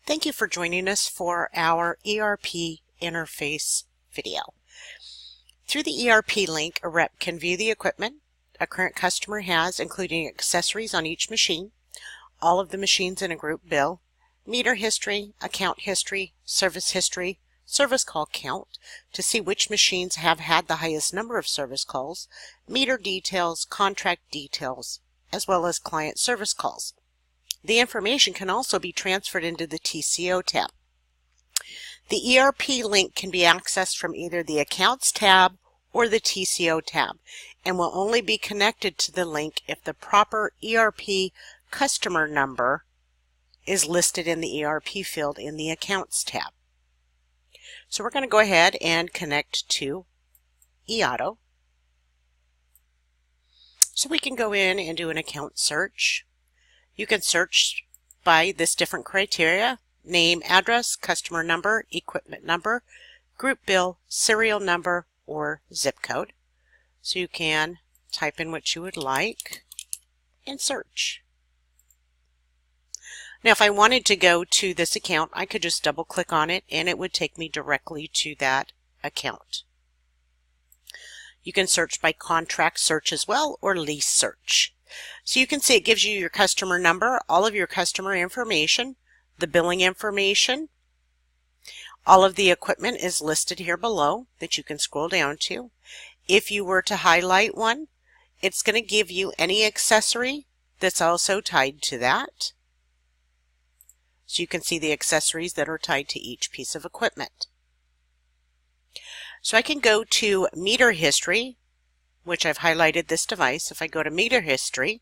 Thank you for joining us for our ERP Interface video. Through the ERP link, a rep can view the equipment a current customer has, including accessories on each machine, all of the machines in a group bill, meter history, account history, service call count to see which machines have had the highest number of service calls, meter details, contract details, as well as client service calls. The information can also be transferred into the TCO tab. The ERP link can be accessed from either the Accounts tab or the TCO tab and will only be connected to the link if the proper ERP customer number is listed in the ERP field in the Accounts tab. So we're going to go ahead and connect to eAuto. So we can go in and do an account search. You can search by this different criteria: name, address, customer number, equipment number, group bill, serial number, or zip code. So you can type in what you would like and search. Now if I wanted to go to this account, I could just double click on it and it would take me directly to that account. You can search by contract search as well, or lease search. So you can see it gives you your customer number, all of your customer information, the billing information. All of the equipment is listed here below that you can scroll down to. If you were to highlight one, it's going to give you any accessory that's also tied to that. So you can see the accessories that are tied to each piece of equipment. So I can go to meter history, which I've highlighted this device. If I go to meter history,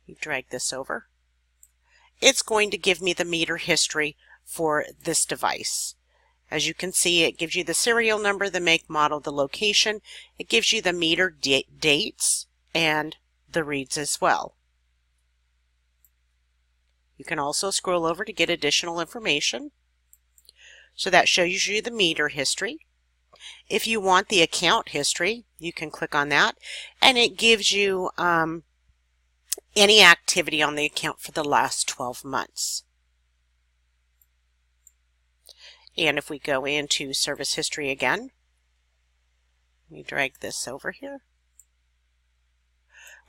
you drag this over, it's going to give me the meter history for this device. As you can see, it gives you the serial number, the make, model, the location. It gives you the meter dates and the reads as well. You can also scroll over to get additional information. So that shows you the meter history. If you want the account history, you can click on that and it gives you any activity on the account for the last 12 months. And if we go into service history again, let me drag this over here.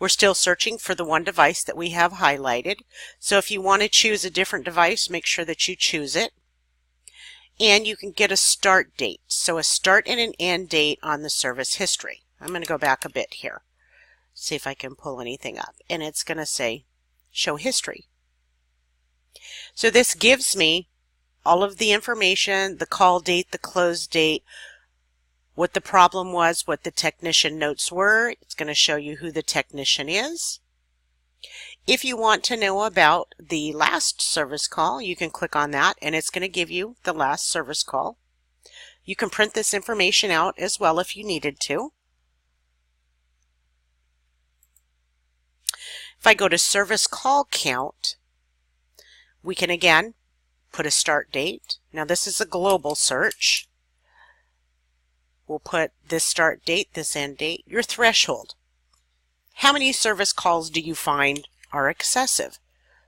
We're still searching for the one device that we have highlighted. So if you want to choose a different device, make sure that you choose it. And you can get a start date. So a start and an end date on the service history. I'm going to go back a bit here. See if I can pull anything up. And it's going to say show history. So this gives me all of the information, the call date, the close date, what the problem was, what the technician notes were. It's going to show you who the technician is. If you want to know about the last service call, you can click on that and it's going to give you the last service call. You can print this information out as well if you needed to. If I go to service call count, we can again put a start date. Now this is a global search. We'll put this start date, this end date, your threshold. How many service calls do you find are excessive?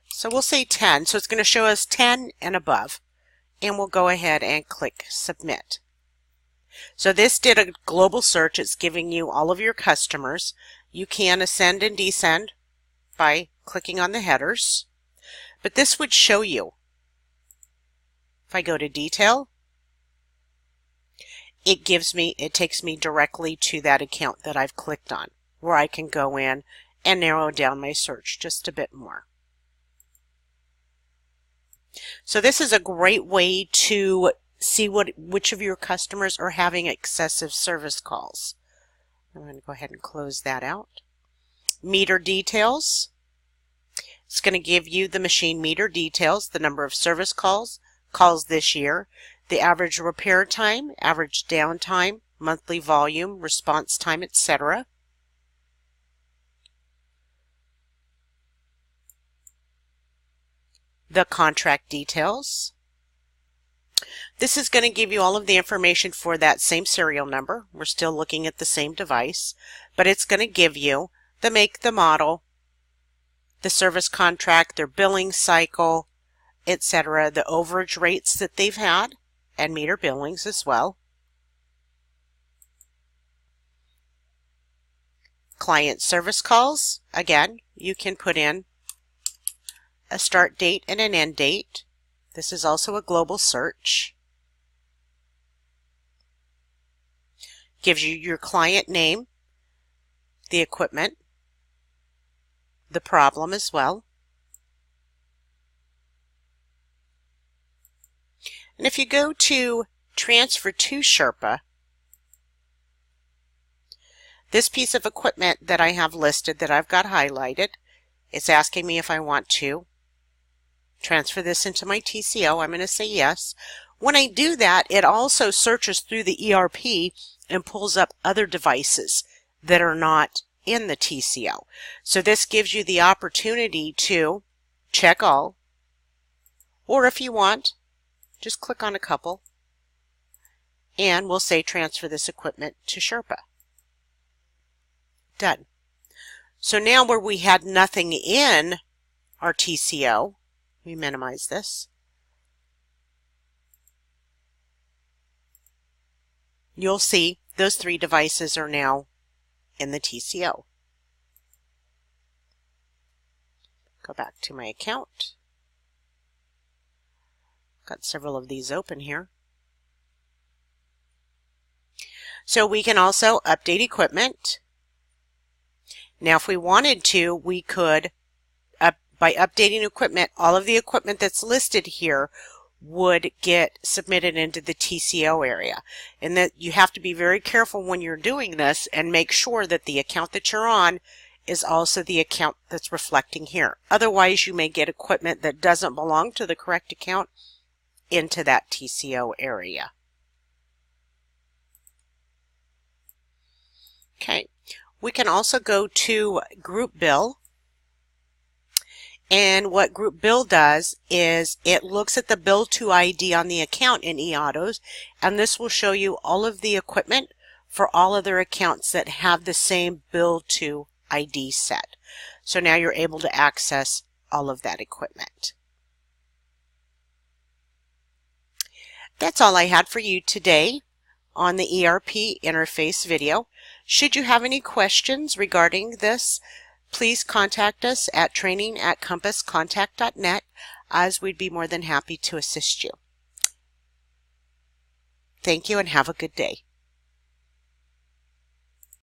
So we'll say 10. So it's going to show us 10 and above. And we'll go ahead and click submit. So this did a global search. It's giving you all of your customers. You can ascend and descend by clicking on the headers. But this would show you. If I go to detail, it takes me directly to that account that I've clicked on, where I can go in and narrow down my search just a bit more. So this is a great way to see which of your customers are having excessive service calls. I'm going to go ahead and close that out. Meter details. It's going to give you the machine meter details, the number of service calls this year, the average repair time, average downtime, monthly volume, response time, etc. The contract details. This is going to give you all of the information for that same serial number. We're still looking at the same device, but it's going to give you the make, the model, the service contract, their billing cycle, etc., the overage rates that they've had, and meter billings as well. Client service calls, again, you can put in a start date and an end date. This is also a global search. Gives you your client name, the equipment, the problem as well. And if you go to transfer to Sherpa, this piece of equipment that I have listed that I've got highlighted, it's asking me if I want to transfer this into my TCO. I'm going to say yes. When I do that, it also searches through the ERP and pulls up other devices that are not in the TCO. So this gives you the opportunity to check all, or if you want, just click on a couple and we'll say transfer this equipment to Sherpa. Done. So now where we had nothing in our TCO, we minimize this. You'll see those 3 devices are now in the TCO. Go back to my account. Got several of these open here. So we can also update equipment. Now if we wanted to, we could, by updating equipment, all of the equipment that's listed here would get submitted into the TCO area. And that you have to be very careful when you're doing this and make sure that the account that you're on is also the account that's reflecting here. Otherwise, you may get equipment that doesn't belong to the correct account into that TCO area. Okay. We can also go to Group Bill, and what Group Bill does is it looks at the Bill to ID on the account in eAutos, and this will show you all of the equipment for all other accounts that have the same Bill to ID set. So now you're able to access all of that equipment. That's all I had for you today on the ERP Interface video. Should you have any questions regarding this, please contact us at training@compasscontact.net, as we'd be more than happy to assist you. Thank you and have a good day.